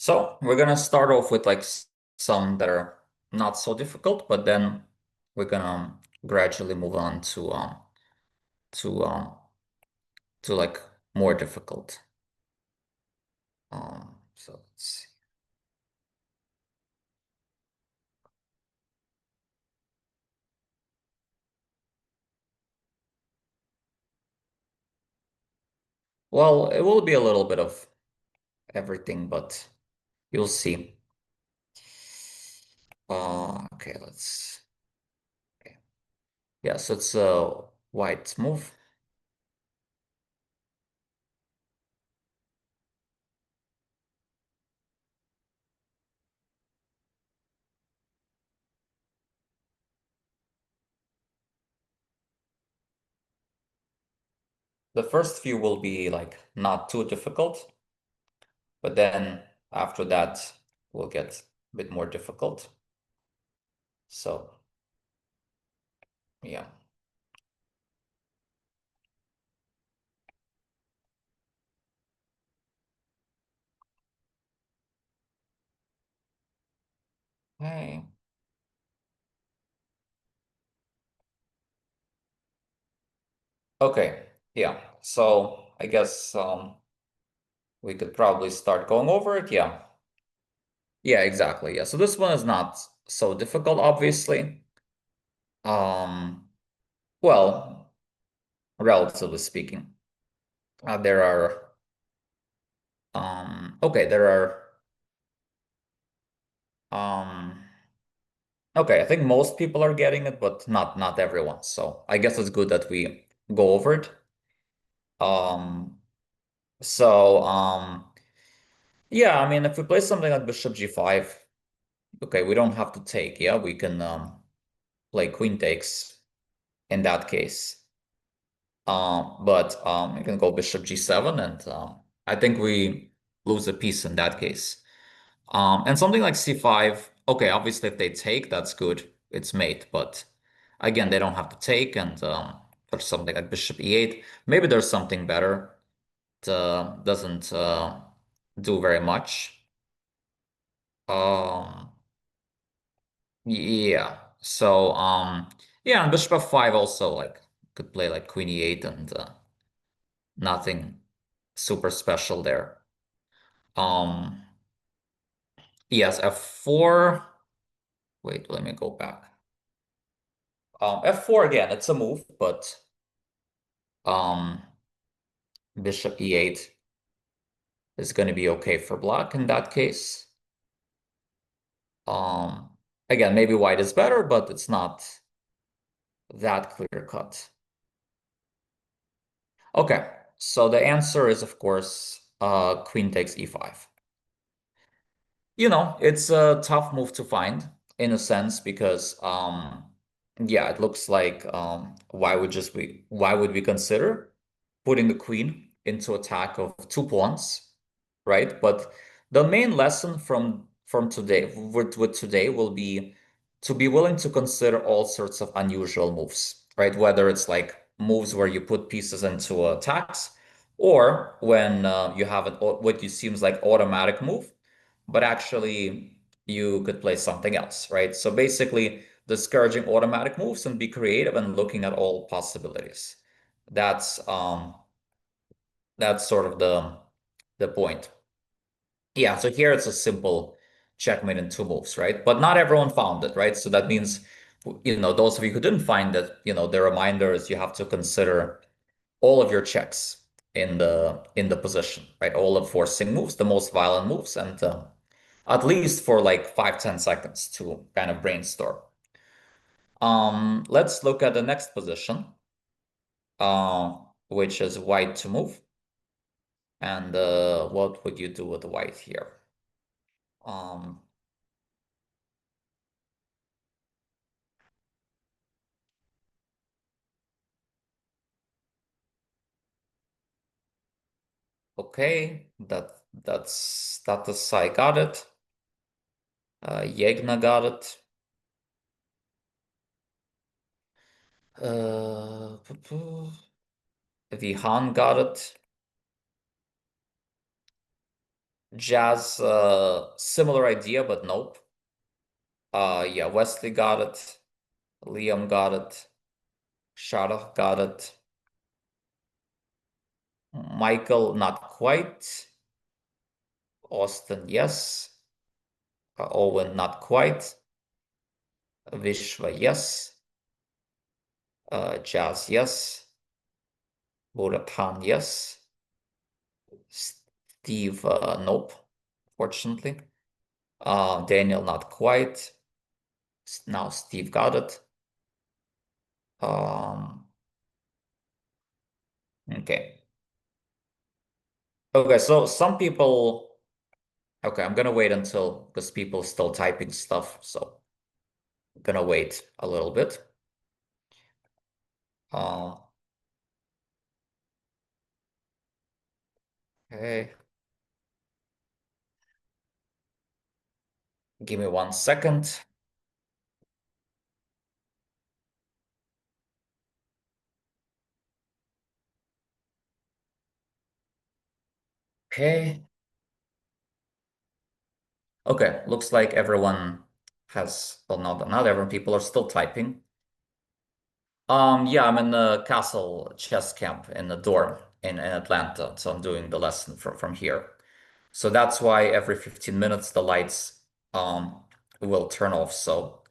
So we're gonna start off with like some that are not so difficult, but then we're gonna gradually move on to to like more difficult. So let's see. Well, it will be a little bit of everything, but you'll see. Okay, let's. Okay. Yeah, so it's a white move. The first few will be like not too difficult, but then after that will get a bit more difficult. So yeah. Hey. Okay. Yeah. So I guess we could probably start going over it. Yeah. Yeah, exactly. Yeah. So this one is not so difficult, obviously. Um, well, relatively speaking. There are okay, there are um okay, I think most people are getting it, but not everyone. So I guess it's good that we go over it. Um so yeah, I mean if we play something like Bishop G5, okay, we don't have to take, yeah, we can play Queen takes in that case. But you can go Bishop G7 and I think we lose a piece in that case. And something like C5, okay, obviously if they take, that's good. It's mate, but again, they don't have to take. And for something like Bishop E8, maybe there's something better. It doesn't do very much. Um, yeah. So yeah, and Bishop F5 also like could play like Queen E8 and nothing super special there. Um, yes, F4. Wait, let me go back. F4 again, it's a move, but um, bishop E8 is going to be okay for black in that case. Um, Again, maybe white is better, but it's not that clear cut. Okay, so the answer is, of course, queen takes E5. It's a tough move to find in a sense because yeah, it looks like why would we consider putting the queen into attack of two pawns, right? But the main lesson from today with today will be to be willing to consider all sorts of unusual moves, right? Whether it's like moves where you put pieces into attacks or when you have what you seems like automatic move but actually you could play something else, right? So basically discouraging automatic moves and be creative and looking at all possibilities. That's um that's sort of the point. Yeah, so here it's a simple checkmate in two moves, right? But not everyone found it, right? So that means, those of you who didn't find it, the reminder is you have to consider all of your checks in the position, right? All of forcing moves, the most violent moves, and at least for like 5-10 seconds to kind of brainstorm. Let's look at the next position, which is white to move. And what would you do with white here? Um, okay, that's status. I got it. Yegna got it. Vihan got it. Jazz, similar idea, but nope. Yeah, Wesley got it. Liam got it. Shara got it. Michael, not quite. Austin, yes. Owen, not quite. Vishwa, yes. Jazz, yes. Buratan, yes. Steve, nope, fortunately. Daniel, not quite. Now Steve got it. Um, okay. Okay, so some people, okay, I'm gonna wait until, because people still typing stuff, so I'm gonna wait a little bit. Uh, okay, give me 1 second. Okay. Okay, looks like everyone has, well, not everyone, people are still typing. Yeah, I'm in the castle chess camp in the dorm in Atlanta, so I'm doing the lesson from here. So that's why every 15 minutes the lights um will turn off. So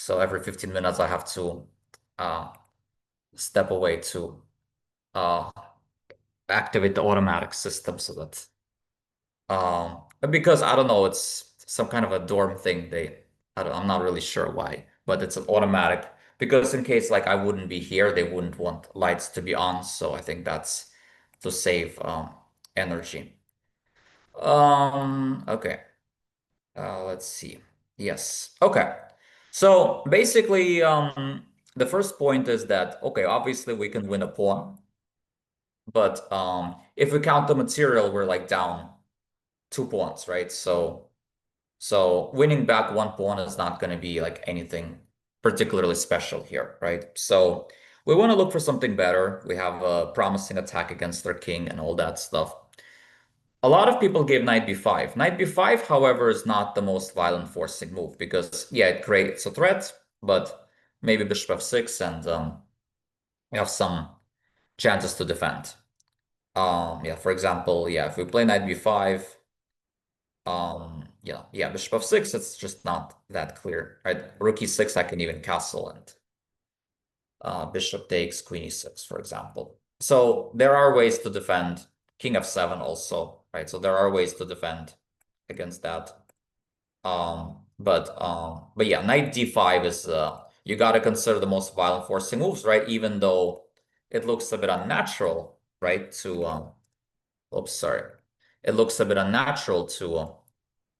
every 15 minutes I have to uh step away to uh activate the automatic system so that because I don't know, it's some kind of a dorm thing. I'm not really sure why, but it's an automatic because in case like I wouldn't be here, they wouldn't want lights to be on. So I think that's to save energy. Okay. Let's see. Yes. Okay. So basically, the first point is that okay, obviously we can win a pawn, but if we count the material, we're like down 2 pawns, right? So winning back 1 pawn is not going to be like anything particularly special here, right? So we want to look for something better. We have a promising attack against their king and all that stuff. A lot of people gave knight b5. Knight b5, however, is not the most violent forcing move because, yeah, it creates a threat, but maybe bishop f6 and you have some chances to defend. Yeah, for example, yeah, if we play knight b5, yeah, bishop of 6, it's just not that clear, right? Rook e6, I can even castle and bishop takes queen e6, for example. So there are ways to defend king f7 also, right? So there are ways to defend against that. But yeah, knight d5 is you got to consider the most violent forcing moves, right? Even though it looks a bit unnatural, right? To oops, sorry, it looks a bit unnatural to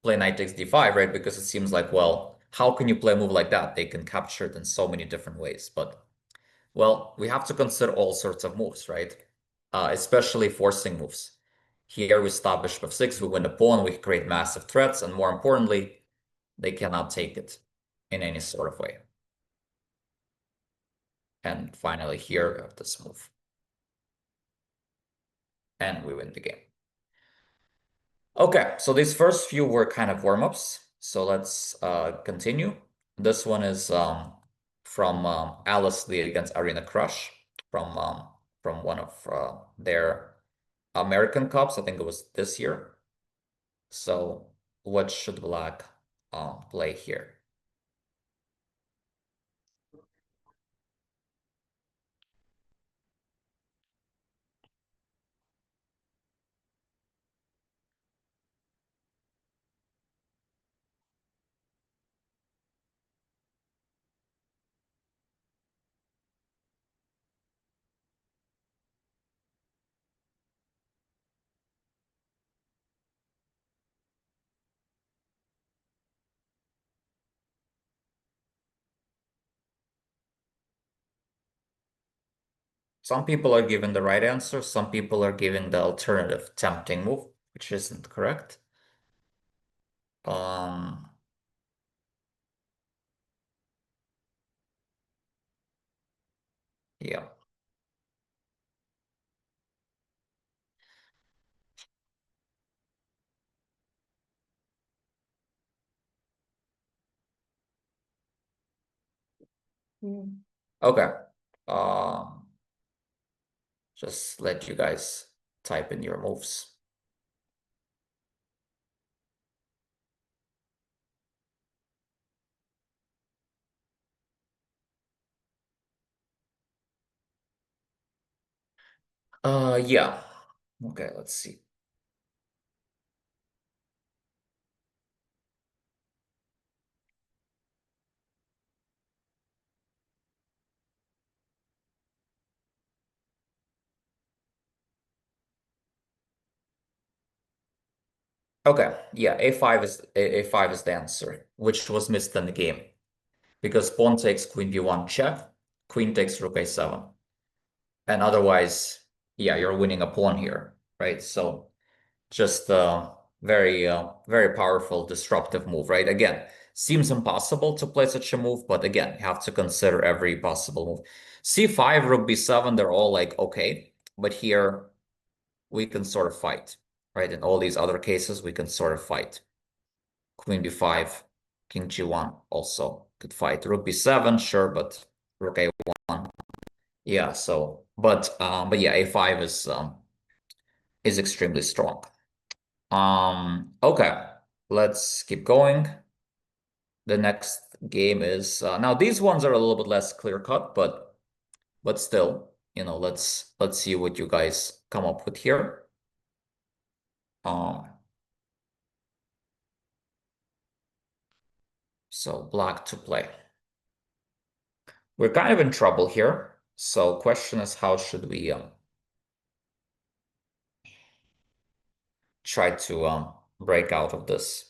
play knight takes d5, right? Because it seems like, well, how can you play a move like that? They can capture it in so many different ways. But, well, we have to consider all sorts of moves, right? Especially forcing moves. Here we stop bishop f6, we win the pawn, we create massive threats, and more importantly, they cannot take it in any sort of way. And finally, here we have this move. And we win the game. Okay, so these first few were kind of warm-ups. So let's continue. This one is from Alice Lee against Arena Crush from one of their American Cups. I think it was this year. So what should Black play here? Some people are giving the right answer. Some people are giving the alternative tempting move, which isn't correct. Um, yeah. Mm. Okay. Um, just let you guys type in your moves. Yeah. Okay, let's see. Okay, yeah, A5 is the answer, which was missed in the game because pawn takes queen b1 check, queen takes rook a7, and otherwise, yeah, you're winning a pawn here, right? So just very powerful disruptive move, right? Again, seems impossible to play such a move, but again, you have to consider every possible move. C5, rook b7, they're all like okay, but here we can sort of fight, right? In all these other cases, we can sort of fight. Queen b5, king g1 also could fight. Rook b7, sure, but rook a1. Yeah, so but yeah, a5 is extremely strong. Okay, let's keep going. The next game is now these ones are a little bit less clear cut, but still, let's see what you guys come up with here. Um, so black to play. We're kind of in trouble here. So question is how should we try to break out of this?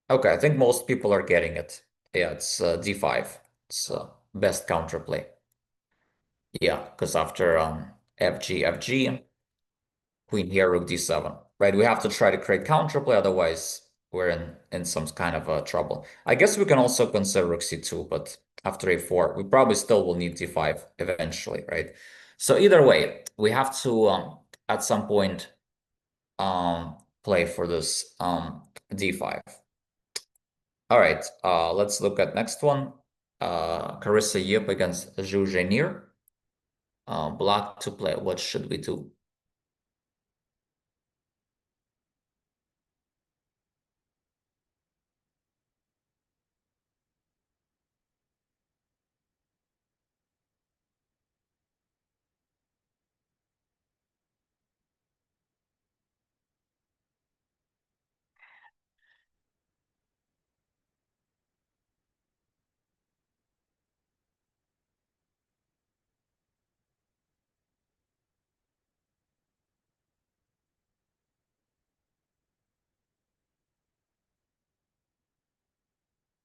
Okay, I think most people are getting it. Yeah, it's d5. It's best counterplay. Yeah, because after FG, queen here, rook d7, right? We have to try to create counterplay, otherwise we're in some kind of trouble. I guess we can also consider rook c2, but after a4, we probably still will need d5 eventually, right? So either way, we have to at some point play for this d5. All right, let's look at next one. Carissa Yip against Zhu Zhenir. Black to play. What should we do?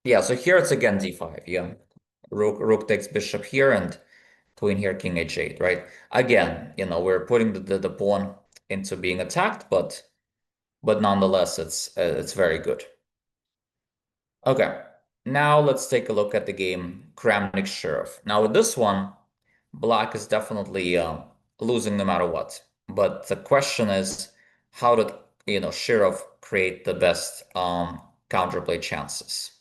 Yeah, so here it's again d5. Yeah, rook takes bishop here and queen here, king h8, right? Again, we're putting the pawn into being attacked, but nonetheless, it's very good. Okay, now let's take a look at the game Kramnik Sheriff. Now with this one, black is definitely losing no matter what. But the question is, how did Sheriff create the best counterplay chances?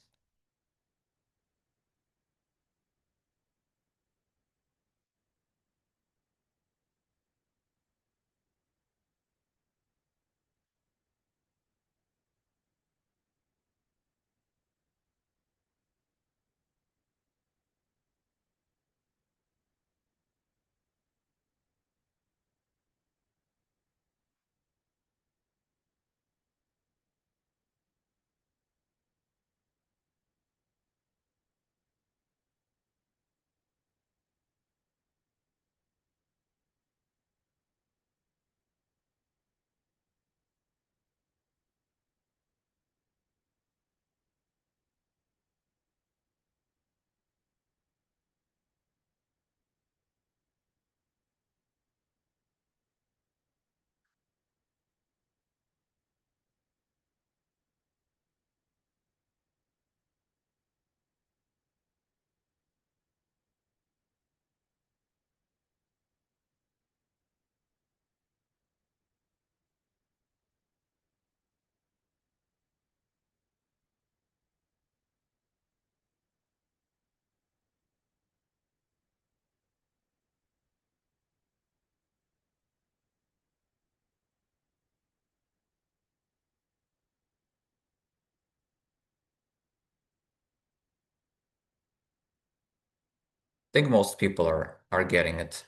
think most people are getting it.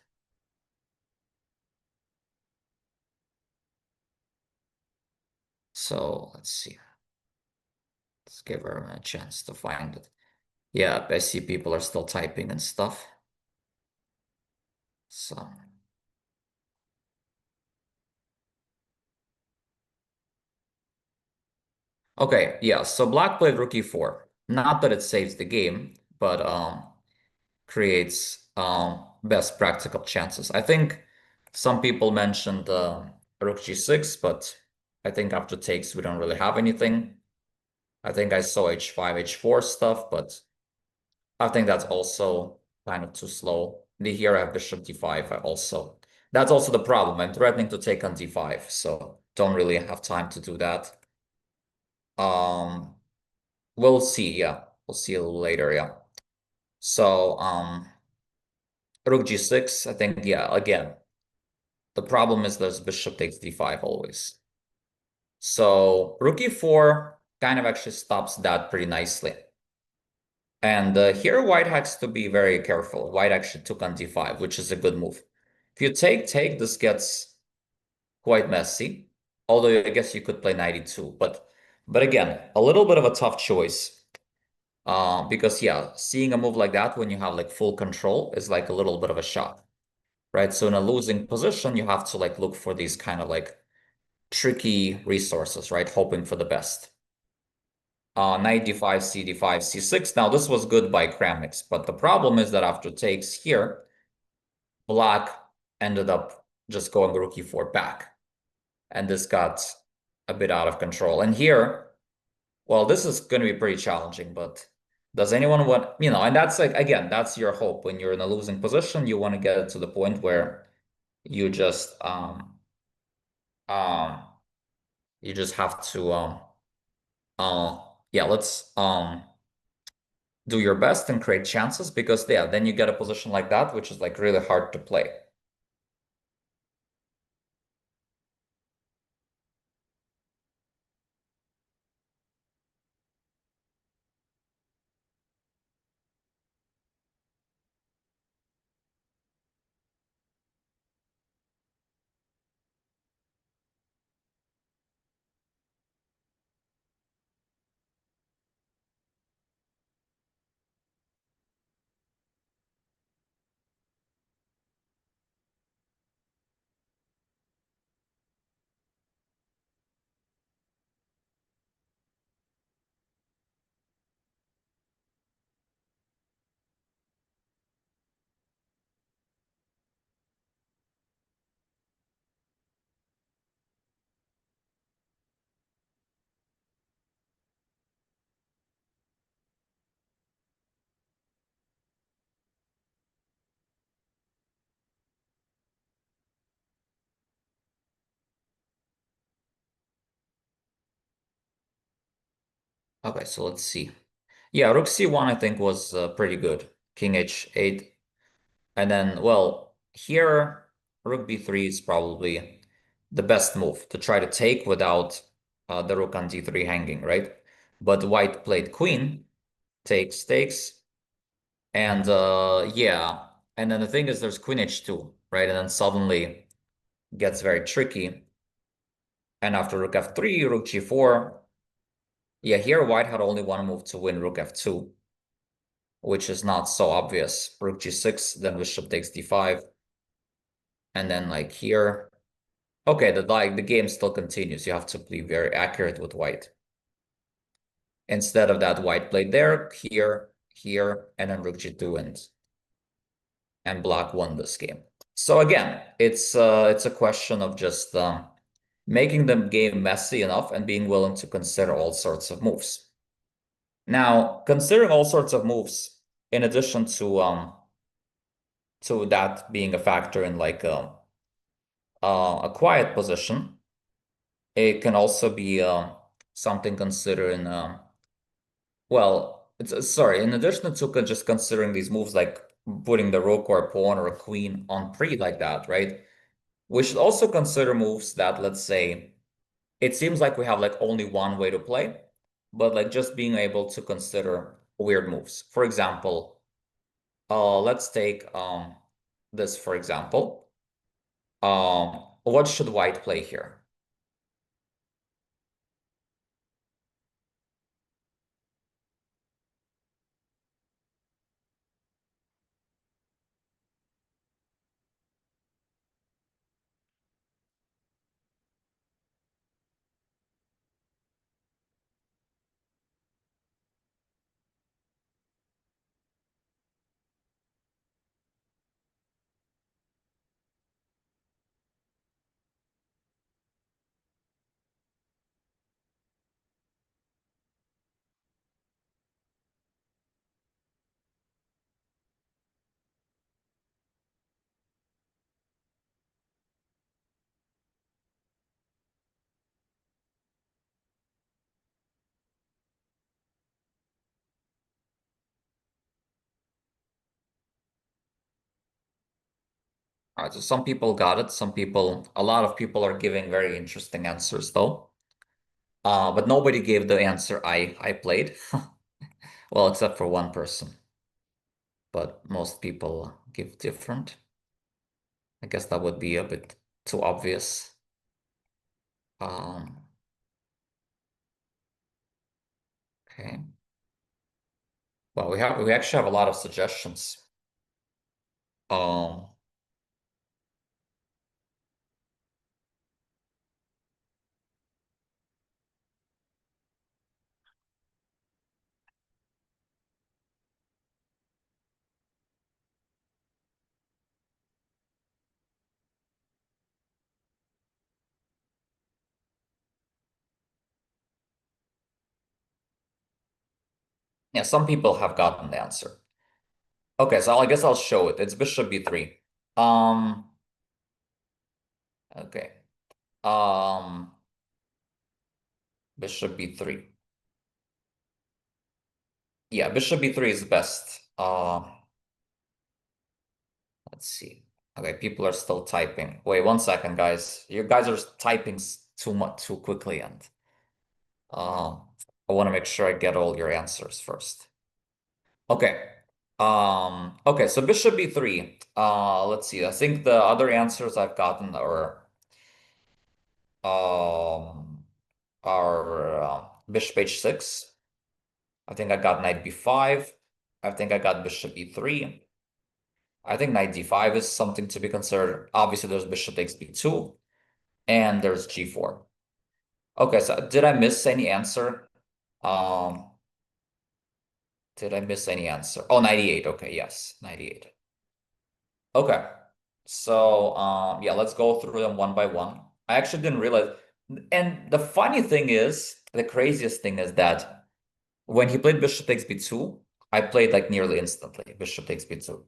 So let's see. Let's give her a chance to find it. Yeah, I see people are still typing and stuff. So okay, yeah. So Black played Rook E4. Not that it saves the game, but creates best practical chances. I think some people mentioned Rook G6, but I think after takes we don't really have anything. I think I saw H5, H4 stuff, but I think that's also kind of too slow. Here I have Bishop D5. That's also the problem. I'm threatening to take on D5, so don't really have time to do that. Um, we'll see. Yeah, we'll see a little later. Yeah. So, Rook G6. I think yeah. Again, the problem is there's Bishop takes D5 always. So Rook E4 kind of actually stops that pretty nicely. And here White has to be very careful. White actually took on D5, which is a good move. If you take, this gets quite messy. Although I guess you could play knight e2, but again, a little bit of a tough choice. Because yeah, seeing a move like that when you have like full control is like a little bit of a shock, right? So in a losing position, you have to like look for these kind of like tricky resources, right? Hoping for the best. Knight d5, c d5, c6. Now this was good by Kramnik, but the problem is that after takes here, Black ended up just going rook e4 back, and this got a bit out of control. And here, well, this is going to be pretty challenging, but does anyone want, and that's like, again, that's your hope. When you're in a losing position, you want to get it to the point where you just, um, you just have to, yeah, let's, do your best and create chances because, yeah, then you get a position like that, which is like really hard to play. Okay, so let's see. Yeah, rook c1 I think was pretty good. King h8. And then, well, here rook b3 is probably the best move to try to take without the rook on d3 hanging, right? But white played queen, takes, and yeah. And then the thing is there's queen h2, right? And then suddenly gets very tricky. And after rook f3, rook g4, yeah, here white had only one move to win rook f2, which is not so obvious. Rook g6, then bishop takes d5, and then like here, okay, the game still continues. You have to be very accurate with white. Instead of that, white played there, here, and then rook g2, and black won this game. So again, it's a question of just making the game messy enough and being willing to consider all sorts of moves. Now, considering all sorts of moves, in addition to that being a factor in like a quiet position, it can also be something considered in well, sorry, in addition to just considering these moves like putting the rook or a pawn or a queen on pre like that, right? We should also consider moves that, let's say, it seems like we have like only one way to play, but like just being able to consider weird moves. For example, Let's take this for example. What should white play here? All right, so some people got it. A lot of people are giving very interesting answers though. But nobody gave the answer I played. Well, except for one person. But most people give different. I guess that would be a bit too obvious. Um, okay. Well, we actually have a lot of suggestions. Um, yeah, some people have gotten the answer. Okay, so I guess I'll show it. It's bishop b3. Um, okay. Um, bishop b3. Yeah, bishop b3 is best. Let's see. Okay, people are still typing. Wait 1 second, guys. You guys are typing too much too quickly, and I want to make sure I get all your answers first. Okay. Okay, so bishop b3. Let's see. I think the other answers I've gotten um are bishop h6. I think I got knight b5. I think I got bishop e3. I think knight d5 is something to be considered. Obviously, there's bishop takes b2, and there's g4. Okay, so did I miss any answer? Um, did I miss any answer? Oh, 98. Okay, yes, 98. Okay. So, yeah, let's go through them one by one. I actually didn't realize. And the funny thing is, the craziest thing is that when he played bishop takes b2, I played like nearly instantly bishop takes b2,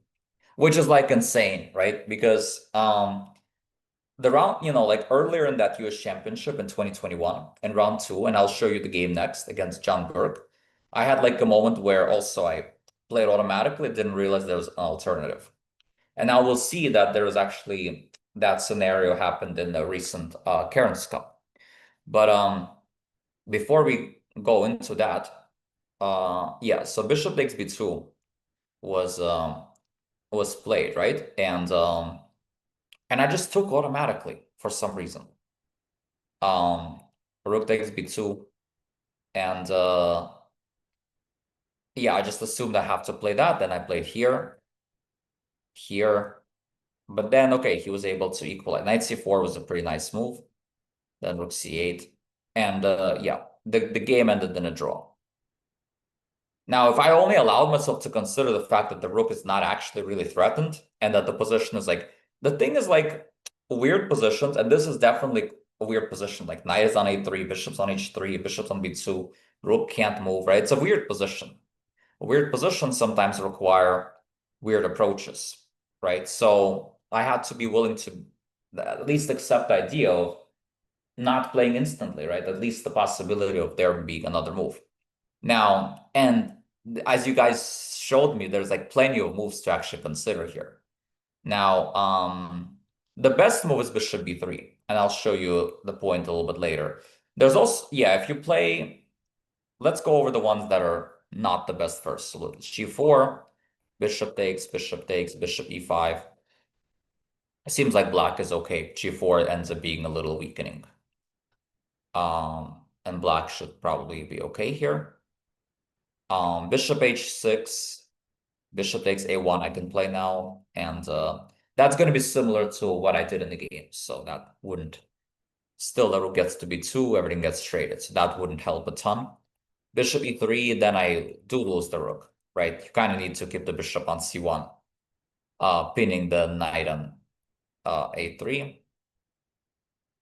which is like insane, right? Because the round, like earlier in that US Championship in 2021 in round two, and I'll show you the game next against John Burke, I had like a moment where also I played automatically, didn't realize there was an alternative. And now we'll see that there was actually that scenario happened in the recent Karen's Cup. But before we go into that, yeah, so Bishop takes B2 was was played, right? And I just took automatically for some reason. Um, Rook takes B2, and yeah, I just assumed I have to play that. Then I played here, here, but then okay, he was able to equalize. Knight C4 was a pretty nice move. Then Rook C8, and yeah, the game ended in a draw. Now, if I only allowed myself to consider the fact that the rook is not actually really threatened and that the position is like, the thing is like weird positions, and this is definitely a weird position. Like knight is on a3, bishop's on h3, bishop's on b2, rook can't move, right? It's a weird position. Weird positions sometimes require weird approaches, right? So I had to be willing to at least accept the idea of not playing instantly, right? At least the possibility of there being another move. Now, and as you guys showed me, there's like plenty of moves to actually consider here. Now, the best move is bishop b3, and I'll show you the point a little bit later. There's also, yeah, if you play, let's go over the ones that are not the best first. So g4, bishop takes, bishop e5. It seems like black is okay. G4 ends up being a little weakening. And black should probably be okay here. Bishop h6, bishop takes a1 I can play now. And that's going to be similar to what I did in the game. So that wouldn't, still the rook gets to b2, everything gets traded. So that wouldn't help a ton. Bishop e3, then I do lose the rook, right? You kind of need to keep the bishop on c1, pinning the knight on a3.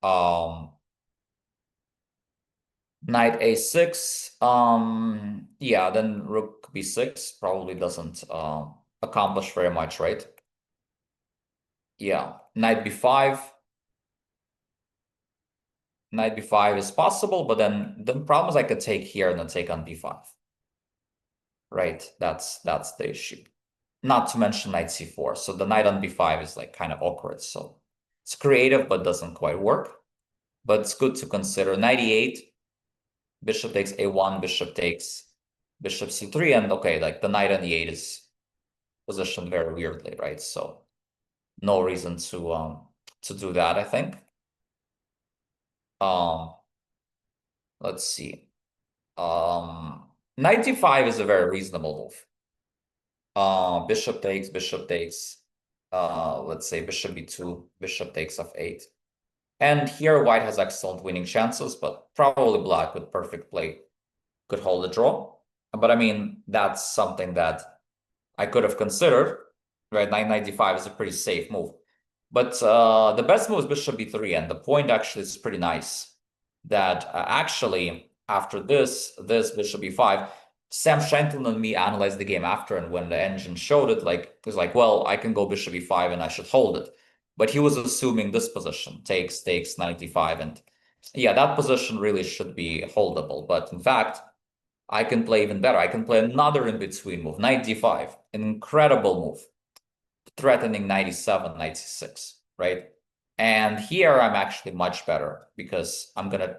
Um, Knight a6. Yeah, then rook b6 probably doesn't accomplish very much, right? Yeah, knight b5. Knight b5 is possible, but then the problem is I could take here and then take on b5, right? That's the issue. Not to mention knight c4. So the knight on b5 is like kind of awkward. So it's creative, but doesn't quite work. But it's good to consider. Knight e8. Bishop takes a1, bishop takes bishop c3, and okay, like the knight on e8 is positioned very weirdly, right? So no reason to do that, I think. Um, let's see. Knight d5 is a very reasonable move. Bishop takes, let's say bishop b2, bishop takes f8. And here white has excellent winning chances, but probably black with perfect play could hold a draw. But I mean, that's something that I could have considered, right? 995 is a pretty safe move. But the best move is bishop b3, and the point actually is pretty nice. That actually, after this bishop b5, Sam Shanklin and me analyzed the game after, and when the engine showed it, like it was like, well, I can go bishop e5 and I should hold it. But he was assuming this position, takes 95, and yeah, that position really should be holdable. But in fact, I can play even better. I can play another in-between move, knight d5, an incredible move, threatening 97, 96, right? And here I'm actually much better because I'm going to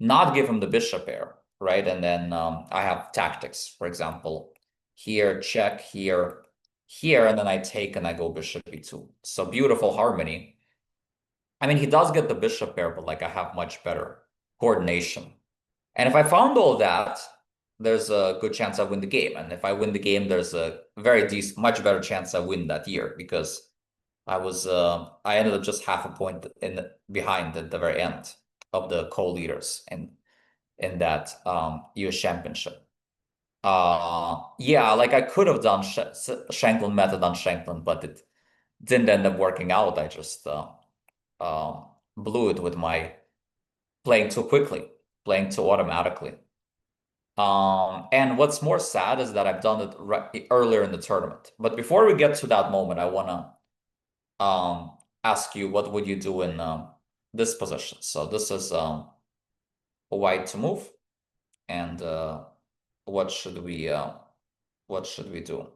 not give him the bishop pair, right? And then I have tactics, for example, here, check, here, and then I take and I go bishop e2. So beautiful harmony. I mean, he does get the bishop pair, but like I have much better coordination. And if I found all that, there's a good chance I win the game. And if I win the game, there's a very decent, much better chance I win that year because I ended up just half a point behind at the very end of the co-leaders in that US championship. Yeah, like I could have done Shanklin method on Shanklin, but it didn't end up working out. I just blew it with my playing too quickly, playing too automatically. And what's more sad is that I've done it earlier in the tournament. But before we get to that moment, I wanna ask you what would you do in this position? So this is a white to move, and what should we do?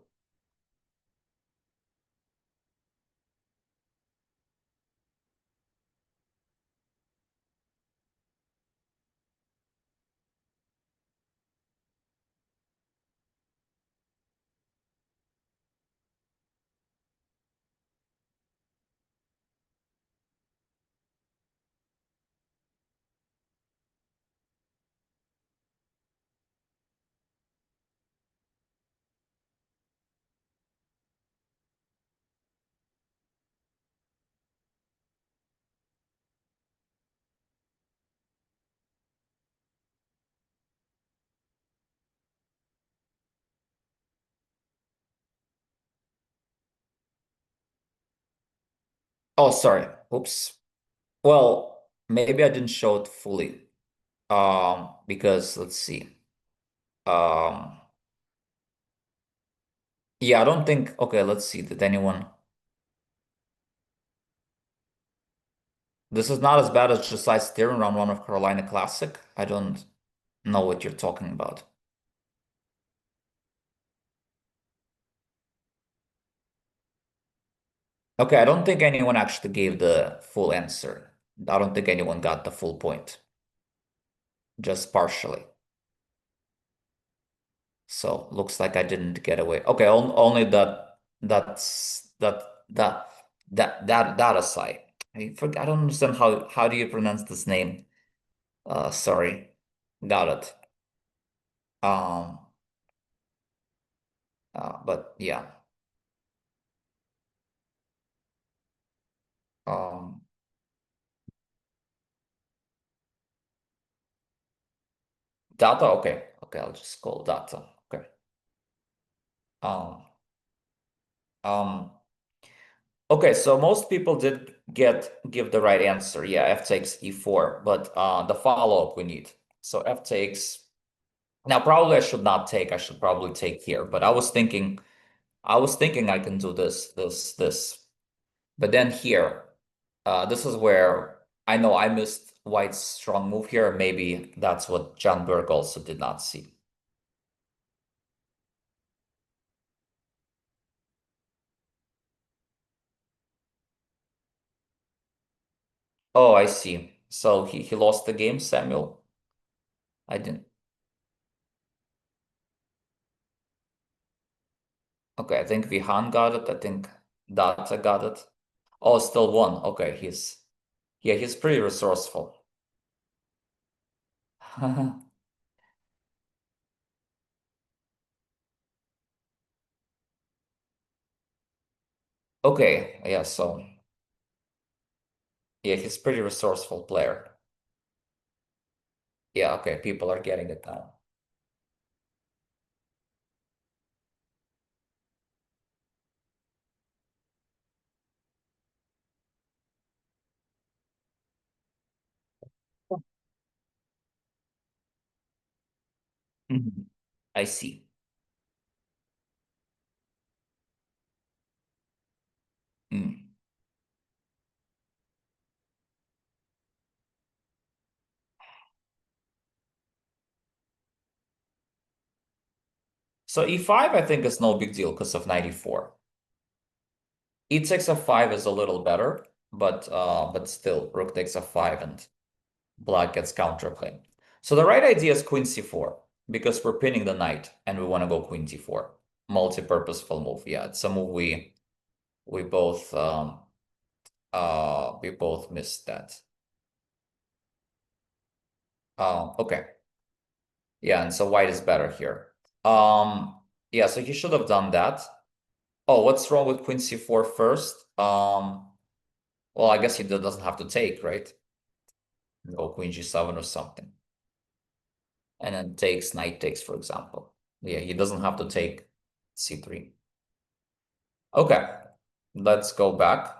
Oh, sorry. Oops. Well, maybe I didn't show it fully. Because let's see. Um, yeah, I don't think. Okay, let's see. Did anyone? This is not as bad as just I steering round one of Carolina Classic. I don't know what you're talking about. Okay, I don't think anyone actually gave the full answer. I don't think anyone got the full point, just partially. So looks like I didn't get away. Okay, only that aside. I don't understand how do you pronounce this name? Sorry. Got it. Um, but yeah. Um, data. Okay. Okay, I'll just call data. Okay. Um, um, okay, so most people did give the right answer. Yeah, F takes E4, but the follow-up we need. So F takes now probably I should not take, I should probably take here, but I was thinking I can do this. But then here, this is where I know I missed White's strong move here. Maybe that's what John Berg also did not see. Oh, I see. So he lost the game, Samuel. I didn't. Okay, I think Vihan got it. I think Data got it. Oh, still one. Okay, he's pretty resourceful. Okay, yeah, so yeah, he's pretty resourceful player. Yeah, okay, people are getting it now. Mhm. I see. Mm. So E5, I think is no big deal because of 94. E takes F5 is a little better, but still, Rook takes F5 and Black gets counterclaimed. So the right idea is Queen C4 because we're pinning the knight and we want to go Queen D4. Multi-purposeful move. Yeah, it's a move we both we both missed that. Okay. Yeah, and so white is better here. Yeah, so he should have done that. Oh, what's wrong with Queen C4 first? Well, I guess he doesn't have to take, right? Go Queen G7 or something. And then takes, knight takes, for example. Yeah, he doesn't have to take C3. Okay, let's go back.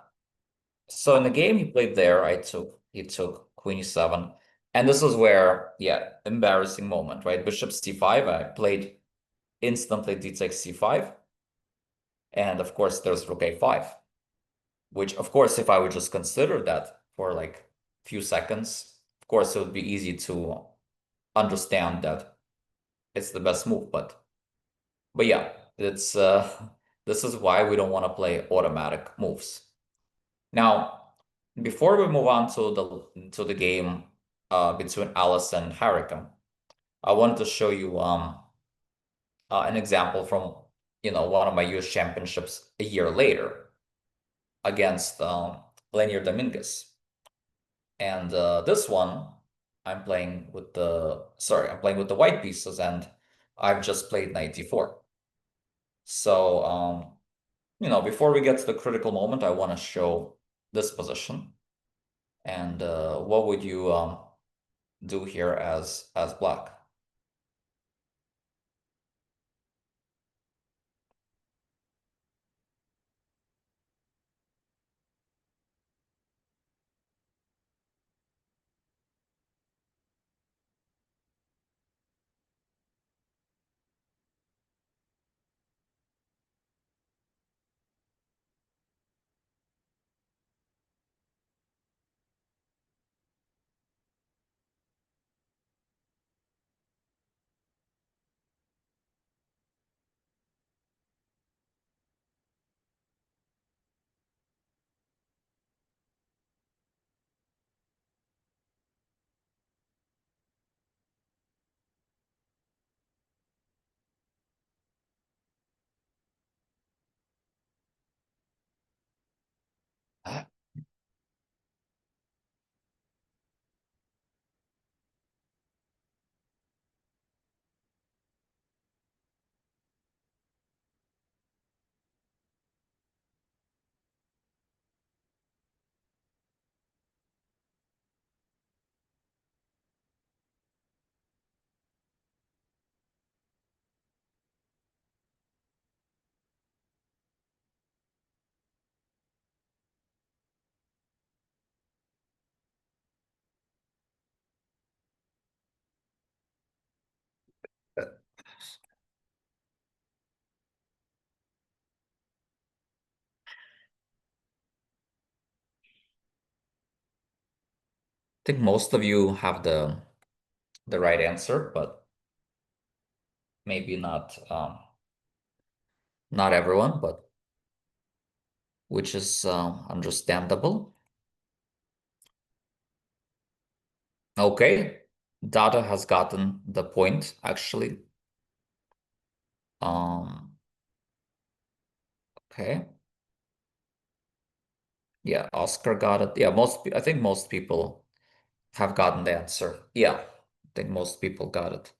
So in the game he played there, he took Queen E7. And this is where, yeah, embarrassing moment, right? Bishop C5, I played instantly D takes C5. And of course there's Rook A5, which of course, if I would just consider that for like a few seconds, of course it would be easy to understand that it's the best move. But yeah, it's this is why we don't want to play automatic moves. Now, before we move on to the game between Alice and Harrigan, I wanted to show you an example from one of my US championships a year later against Lenier Dominguez. And this one, I'm playing with the white pieces, and I've just played 94. So before we get to the critical moment, I want to show this position. And what would you do here as black? think most of you have the right answer, but maybe not everyone, but which is understandable. Okay, Data has gotten the point actually. Um, okay, yeah, Oscar got it. Yeah, I think most people have gotten the answer. Yeah, I think most people got it.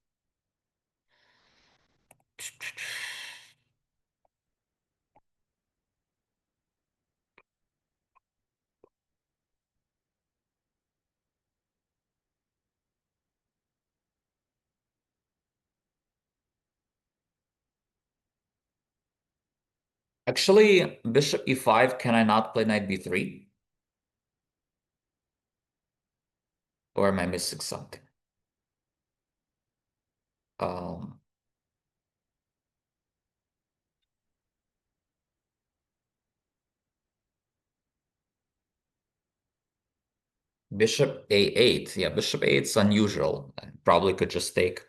Actually, Bishop E5, can I not play Knight B3? Or am I missing something? Um, Bishop A8. Yeah, Bishop A8 is unusual. I probably could just take.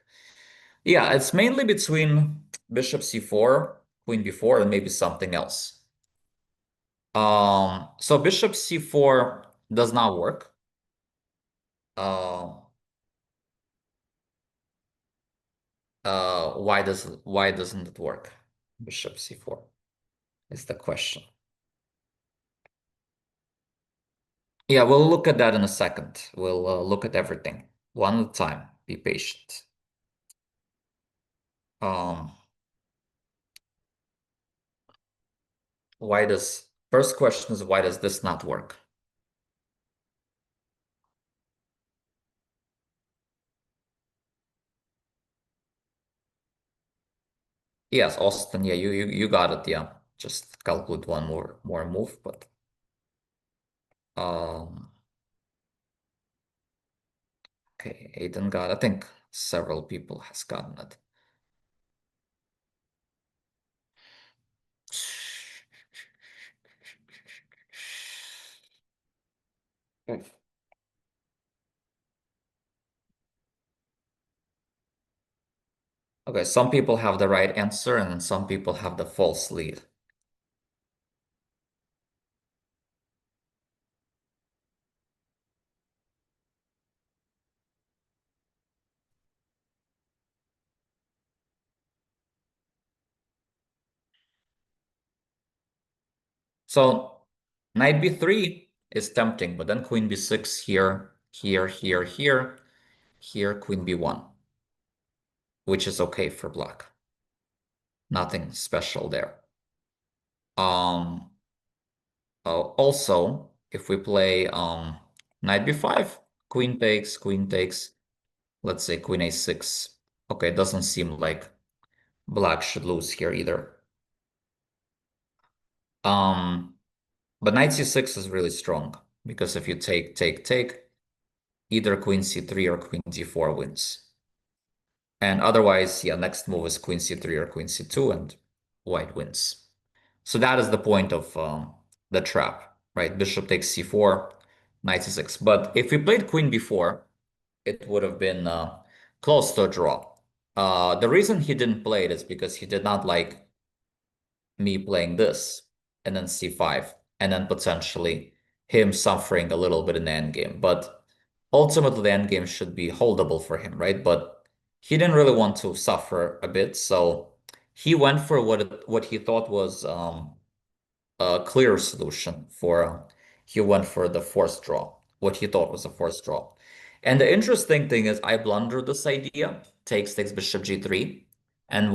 Yeah, it's mainly between Bishop C4, Queen B4, and maybe something else. So Bishop C4 does not work. Uh, why doesn't it work? Bishop C4 is the question. Yeah, we'll look at that in a second. We'll look at everything one at a time. Be patient. Um, First question is why does this not work? Yes, Austin, yeah, you got it, yeah. Just calculate one more move, but um okay, Aiden got I think several people has gotten it. Okay, okay, some people have the right answer and then some people have the false lead. So knight b3 is tempting, but then queen b6 here, here, queen b1, which is okay for black. Nothing special there. Um, Also, if we play knight b5, queen takes, let's say queen a6. Okay, it doesn't seem like black should lose here either. Um, but knight c6 is really strong because if you take, either queen c3 or queen d4 wins. And otherwise, yeah, next move is queen c3 or queen c2 and white wins. So that is the point of the trap, right? Bishop takes c4, knight c6. But if we played queen b4, it would have been close to a draw. The reason he didn't play it is because he did not like me playing this and then c5, and then potentially him suffering a little bit in the endgame. But ultimately, the endgame should be holdable for him, right? But he didn't really want to suffer a bit, so he went for what he thought was a clear solution for he went for the forced draw, what he thought was a forced draw. And the interesting thing is I blundered this idea, takes bishop g3. And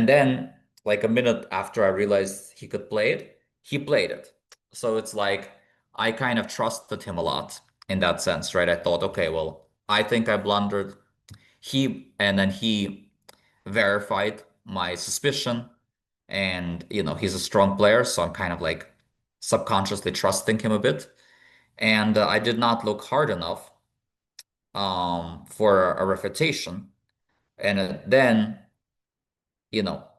then like a minute after I realized he could play it, he played it. So it's like I kind of trusted him a lot in that sense, right? I thought, okay, well, I think I blundered. And then he verified my suspicion. And, he's a strong player, so I'm kind of like subconsciously trusting him a bit. And I did not look hard enough for a refutation. And then,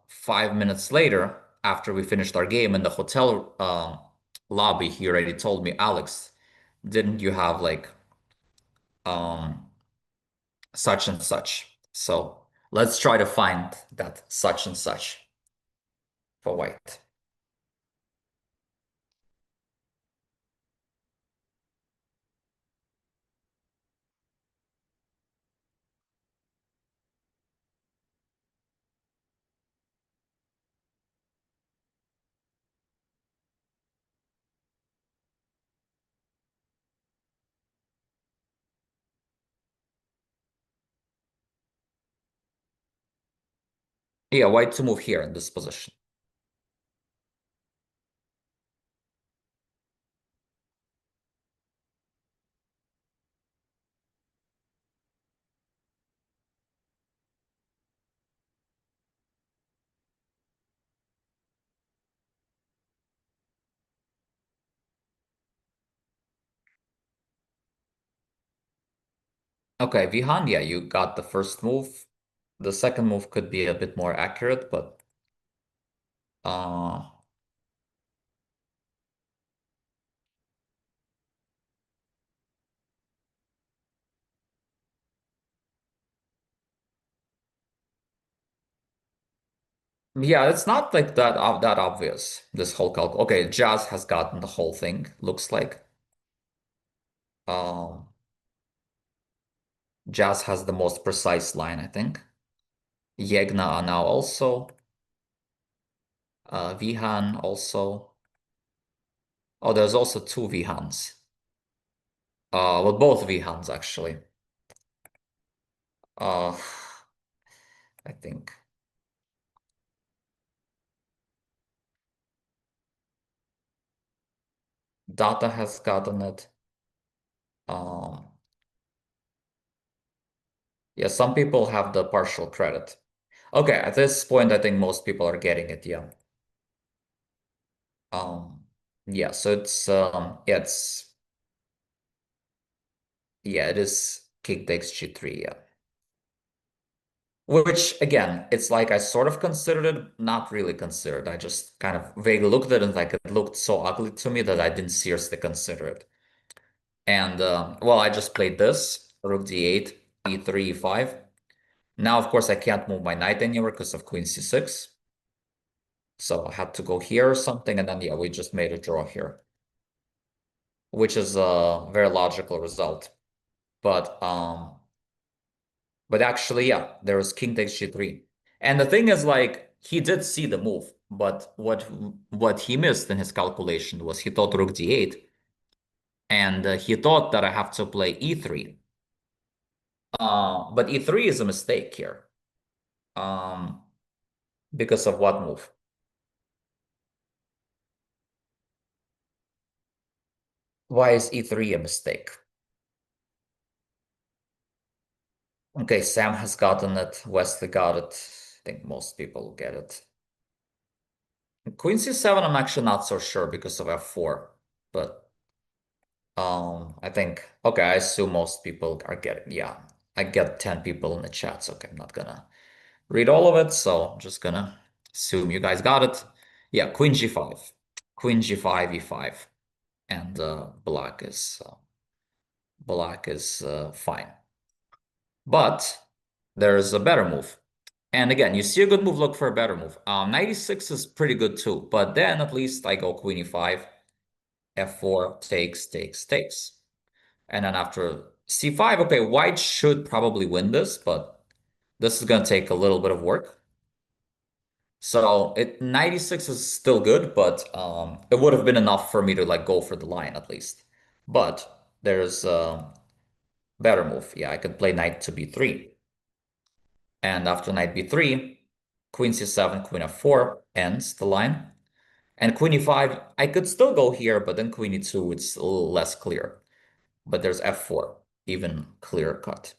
5 minutes later, after we finished our game in the hotel lobby, he already told me, Alex, didn't you have like um, such and such. So let's try to find that such and such for white. Yeah, white to move here in this position. Okay, Vihan, yeah, you got the first move. The second move could be a bit more accurate, but uh yeah, it's not like that obvious, this whole calc. Okay, Jazz has gotten the whole thing, looks like. Um Jazz has the most precise line, I think. Yegna are now also. Vihan also. Oh, there's also two Vihans. Well, both Vihans actually. Uh, I think Data has gotten it. Um, yeah, some people have the partial credit. Okay, at this point, I think most people are getting it. Yeah. Um, yeah. So it is king takes g3. Yeah. Which again, it's like I sort of considered it, not really considered. I just kind of vaguely looked at it and like it looked so ugly to me that I didn't seriously consider it. And well, I just played this, rook d8, e3, e5. Now, of course, I can't move my knight anywhere because of queen c6. So I had to go here or something, and then yeah, we just made a draw here, which is a very logical result. But actually, yeah, there was king takes g3. And the thing is, like, he did see the move, but what he missed in his calculation was he thought rook d8, and he thought that I have to play e3. But e3 is a mistake here. Um, because of what move? Why is e3 a mistake? Okay, Sam has gotten it. Wesley got it. I think most people get it. Queen c7, I'm actually not so sure because of f4, but I think okay. I assume most people are getting. Yeah, I get 10 people in the chat, so okay, I'm not gonna read all of it. So I'm just gonna assume you guys got it. Yeah, Queen g5, Queen g5, e5, and black is fine. But there's a better move. And again, you see a good move, look for a better move. 96 is pretty good too, but then at least I go queen e5, f4, takes, takes, takes. And then after c5, okay, white should probably win this, but this is going to take a little bit of work. So 96 is still good, but it would have been enough for me to like go for the line at least. But there's a better move. Yeah, I could play knight to b3. And after knight b3, queen c7, queen f4 ends the line. And queen e5, I could still go here, but then queen e2, it's a little less clear. But there's f4, even clearer cut.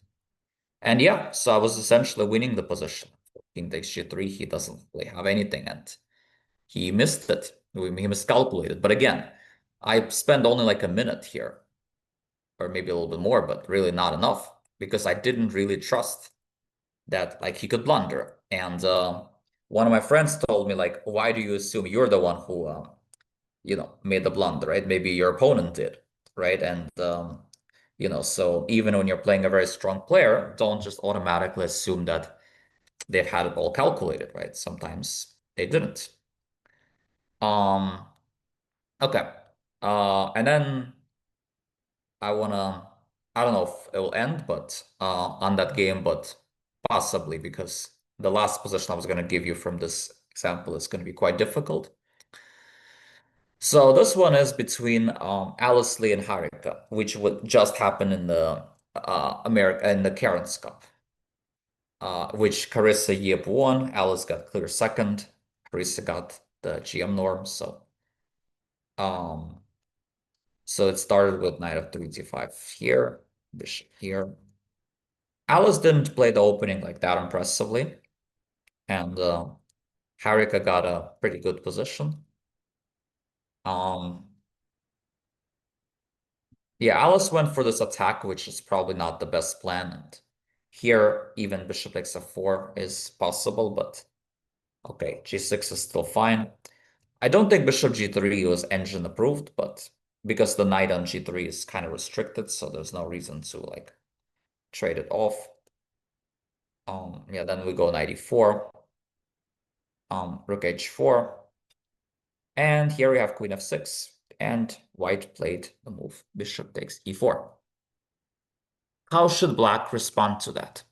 And yeah, so I was essentially winning the position. King takes g3, he doesn't really have anything, and he missed it. He miscalculated. But again, I spent only like a minute here, or maybe a little bit more, but really not enough, because I didn't really trust that like he could blunder. And one of my friends told me like, why do you assume you're the one who made the blunder, right? Maybe your opponent did, right? And So even when you're playing a very strong player, don't just automatically assume that they've had it all calculated, right? Sometimes they didn't. Um, okay. And then I wanna, I don't know if it will end, but on that game, but possibly because the last position I was gonna give you from this example is gonna be quite difficult. So this one is between Alice Lee and Harika, which would just happen in the America in the Karen's Cup, which Carissa Yip won. Alice got clear second. Carissa got the GM norm. Um, so it started with knight of 3 d5 here, bishop here. Alice didn't play the opening like that impressively, and Harika got a pretty good position. Um, Yeah, Alice went for this attack, which is probably not the best plan. And here, even bishop takes f4 is possible, but okay, g6 is still fine. I don't think bishop g3 was engine approved, but because the knight on g3 is kind of restricted, so there's no reason to like trade it off. Yeah, then we go knight e4, rook h4, and here we have queen f6, and white played the move bishop takes e4. How should black respond to that?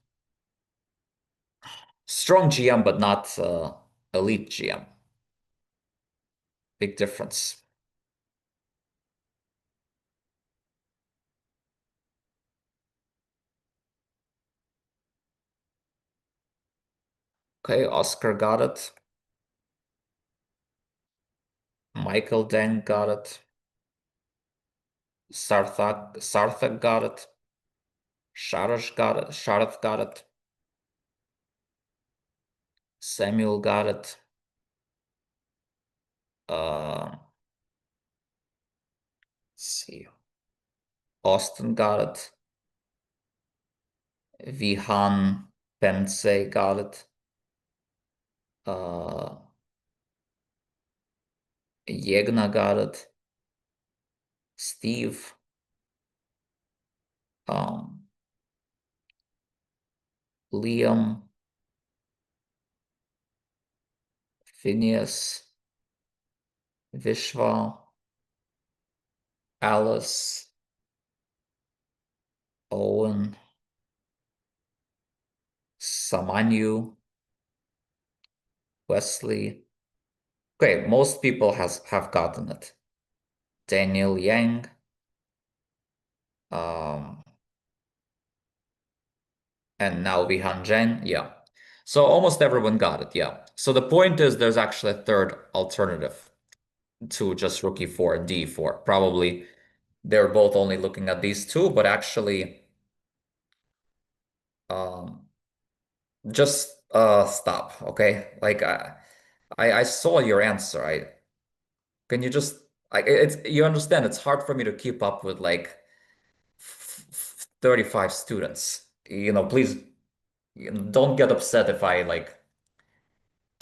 Strong GM, but not elite GM. Big difference. Okay, Oscar got it. Michael Deng got it. Sarthak got it. Sharash got it. Sharath got it. Samuel got it. Let's see. Austin got it. Vihan Pense got it. Uh, Yegna got it. Steve. Um, Liam. Phineas. Vishwa. Alice. Owen. Samanyu. Wesley. Okay, most people have gotten it. Daniel Yang. Um, and now Vihan Zheng. Yeah. So almost everyone got it. Yeah. So the point is there's actually a third alternative to just rook e4 and d4. Probably they're both only looking at these two, but actually, um, just stop. Okay. Like I saw your answer. Can you just it's you understand it's hard for me to keep up with like 35 students. Please don't get upset if I like,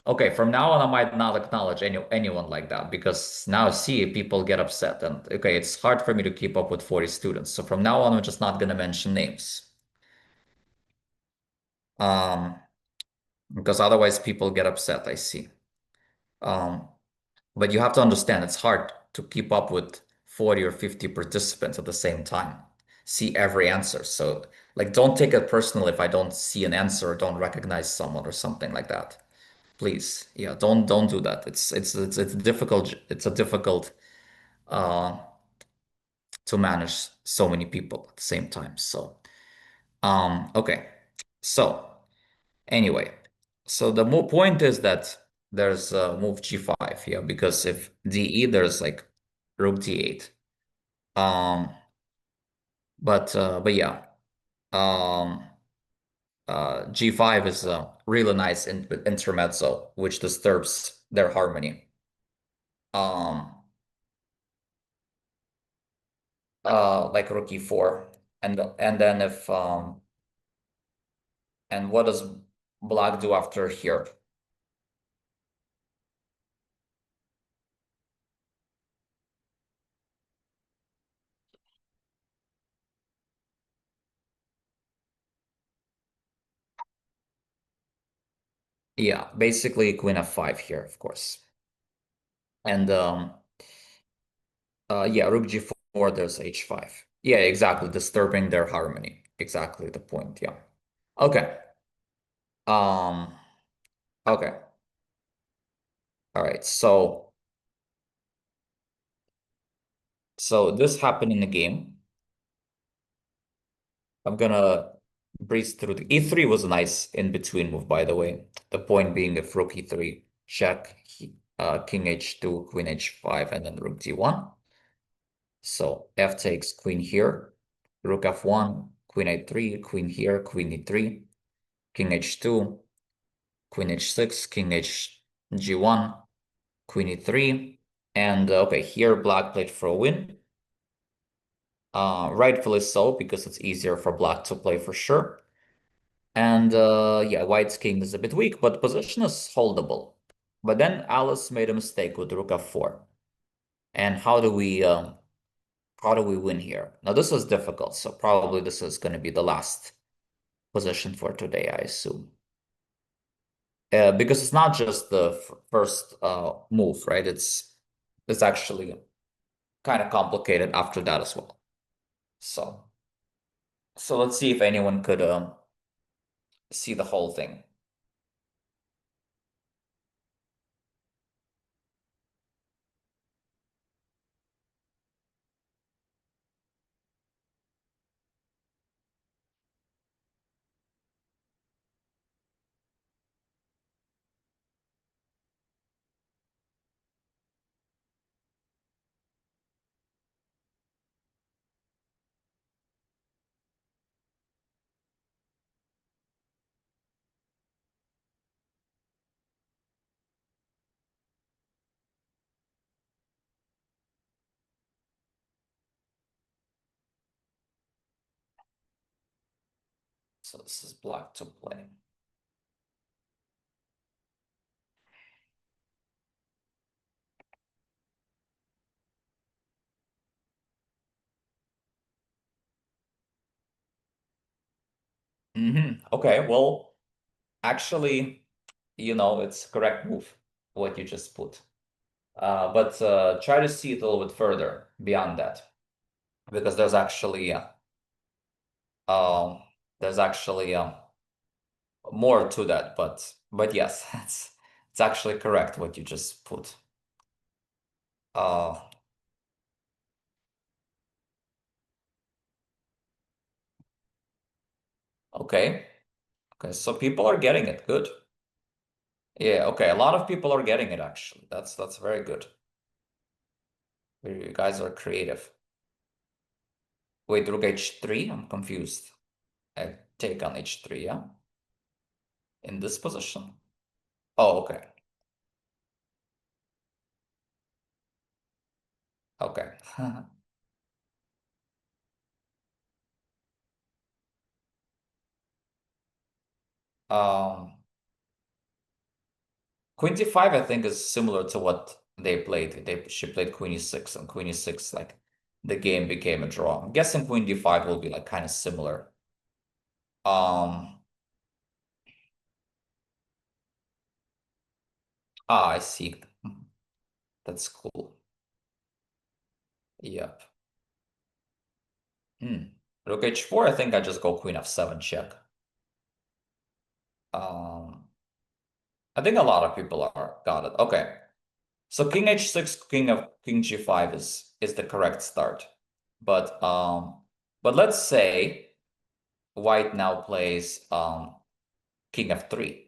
okay, from now on, I might not acknowledge anyone like that because now I see people get upset. And okay, it's hard for me to keep up with 40 students. So from now on, I'm just not going to mention names. Um, because otherwise people get upset, I see. Um, but you have to understand it's hard to keep up with 40 or 50 participants at the same time, see every answer. So like don't take it personal if I don't see an answer or don't recognize someone or something like that. Please. Yeah, don't do that. It's difficult. It's a difficult uh to manage so many people at the same time. So okay. So anyway, so the mo point is that there's move g5, yeah, because if de there's like rook d8. Um, but yeah, um, g5 is a really nice intermezzo, which disturbs their harmony. Um, like rook e4, and then if and what does black do after here? Yeah, basically queen f5 here, of course. And yeah, rook g4, there's h5. Yeah, exactly, disturbing their harmony. Exactly the point, yeah. Okay. Um, okay. All right. So this happened in the game. I'm gonna breeze through the e3 was a nice in-between move, by the way. The point being if rook e3, check, king h2, queen h5, and then rook d1. So f takes queen here, rook f1, queen a3, queen here, queen e3, king h2, queen h6, king h g1, queen e3. And okay, here black played for a win. Rightfully so, because it's easier for black to play for sure. And yeah, white's king is a bit weak, but position is holdable. But then Alice made a mistake with rook f4. And how do we win here? Now this is difficult, so probably this is going to be the last position for today, I assume. Because it's not just the first move, right? It's actually kind of complicated after that as well. So so let's see if anyone could see the whole thing. So this is black to play. Okay, well, actually, it's correct move, what you just put. But try to see it a little bit further beyond that, because um, there's actually more to that. But yes, it's actually correct what you just put. Uh, okay, okay, so people are getting it. Good. Yeah, okay, a lot of people are getting it actually. That's very good. You guys are creative. Wait, rook h3? I'm confused. I take on h3, yeah? In this position? Oh, okay. Okay. Um, Queen d5, I think, is similar to what they played. She played Queen e6, and Queen e6, like, the game became a draw. I'm guessing Queen d5 will be, like, kind of similar. Um, I see. That's cool. Yep. Hmm. Rook h4, I think I just go Queen f7 check. Um, I think a lot of people are got it. Okay. So king h6, king g5 is the correct start. But let's say white now plays king f3.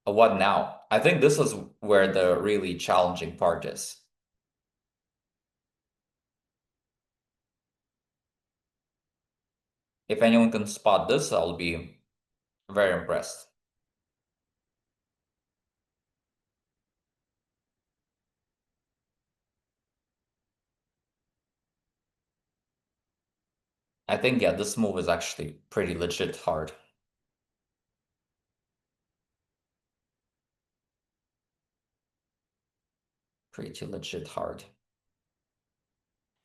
What now? I think this is where the really challenging part is. If anyone can spot this, I'll be very impressed. I think, yeah, this move is actually pretty legit hard. Pretty legit hard.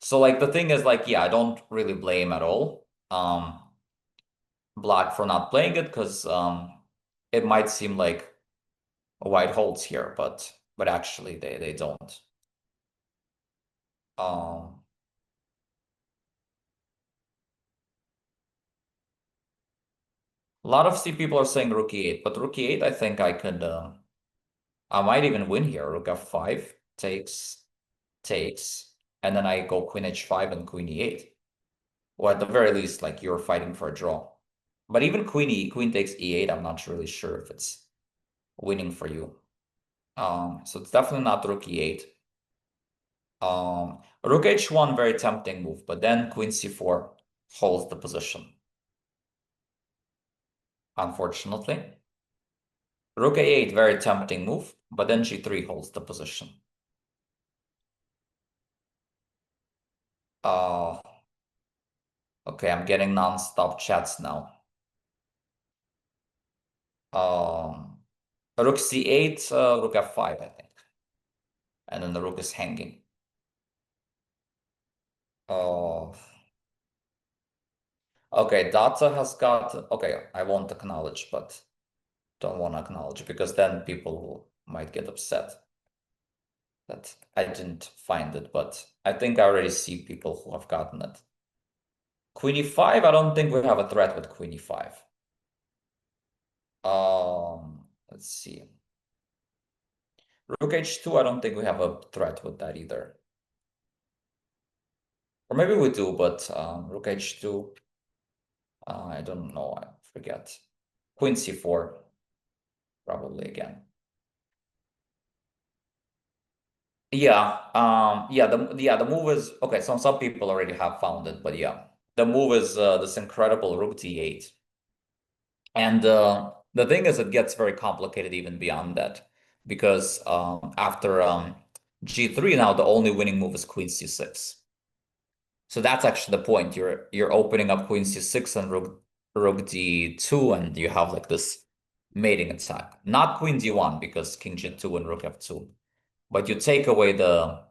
So like the thing is like, yeah, I don't really blame at all Black for not playing it because it might seem like white holds here, but actually they don't. Um, a lot of C people are saying rook e8, but rook e8, I think I might even win here. Rook f5 takes, and then I go queen h5 and queen e8. Or at the very least, like you're fighting for a draw. But even queen takes e8, I'm not really sure if it's winning for you. So it's definitely not rook e8. Rook h1, very tempting move, but then queen c4 holds the position, unfortunately. Rook a8, very tempting move, but then g3 holds the position. Uh, okay, I'm getting non-stop chats now. Rook c8, rook f5, I think. And then the rook is hanging. Oh, okay, Data has got, okay, I won't acknowledge, but don't want to acknowledge because then people might get upset that I didn't find it, but I think I already see people who have gotten it. Queen e5, I don't think we have a threat with queen e5. Let's see. Rook h2, I don't think we have a threat with that either. Or maybe we do, but rook h2, I don't know, I forget. Queen c4, probably again. The move is okay. Some people already have found it, but yeah, the move is this incredible rook d8, and the thing is, it gets very complicated even beyond that because after g3, now the only winning move is queen c6. So that's actually the point. You're opening up queen c6 and rook d2, and you have like this mating attack. Not queen d1 because king g2 and rook f2. But you take away the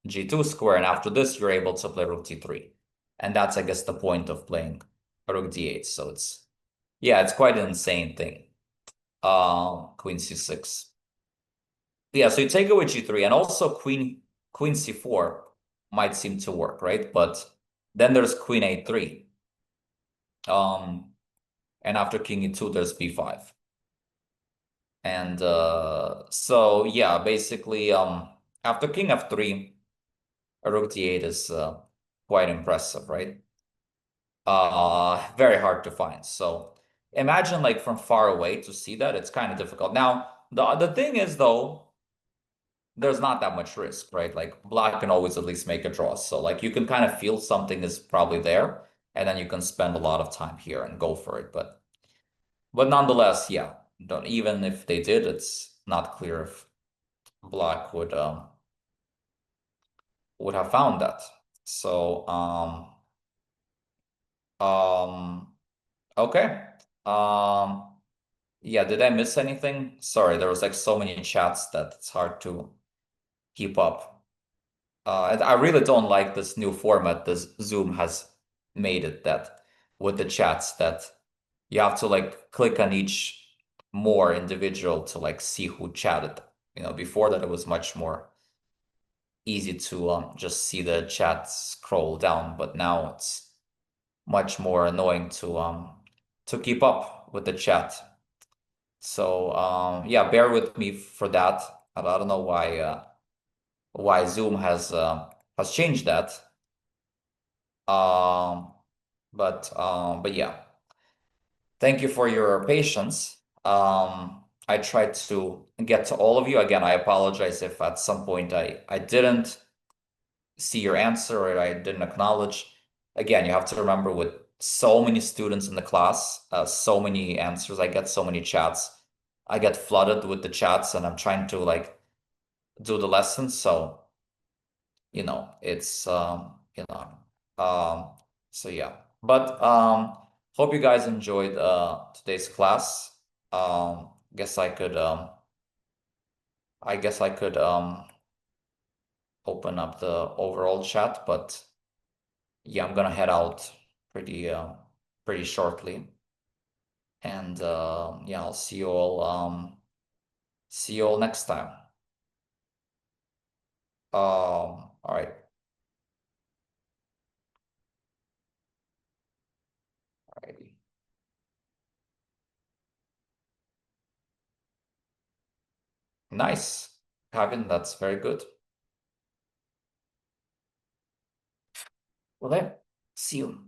g2 square, and after this, you're able to play rook d3. And that's, I guess, the point of playing rook d8. So yeah, it's quite an insane thing. Queen c6. Yeah, so you take away g3, and also queen c4 might seem to work, right? But then there's queen a3. And after king e2, there's b5. And so yeah, basically, after king f3, a rook d8 is quite impressive, right? Very hard to find. So imagine like from far away to see that, it's kind of difficult. Now, the thing is though, there's not that much risk, right? Like black can always at least make a draw. So like you can kind of feel something is probably there, and then you can spend a lot of time here and go for it. But nonetheless, yeah, don't even if they did, it's not clear if black would have found that. So um okay. Yeah, did I miss anything? Sorry, there was like so many chats that it's hard to keep up. I really don't like this new format this Zoom has made it that with the chats that you have to like click on each more individual to like see who chatted. You know, before that it was much more easy to just see the chat scroll down, but now it's much more annoying to keep up with the chat. So yeah, bear with me for that. I don't know why Zoom has changed that. Um, but yeah, thank you for your patience. I tried to get to all of you. Again, I apologize if at some point I didn't see your answer or I didn't acknowledge. Again, you have to remember with so many students in the class, so many answers, I get so many chats. I get flooded with the chats and I'm trying to like do the lessons. So, it's so yeah. But hope you guys enjoyed today's class. Guess I guess I could open up the overall chat, but yeah, I'm gonna head out pretty shortly. And yeah, I'll See you all next time. All right. Alrighty. Nice. Kevin, that's very good. Well then, see you.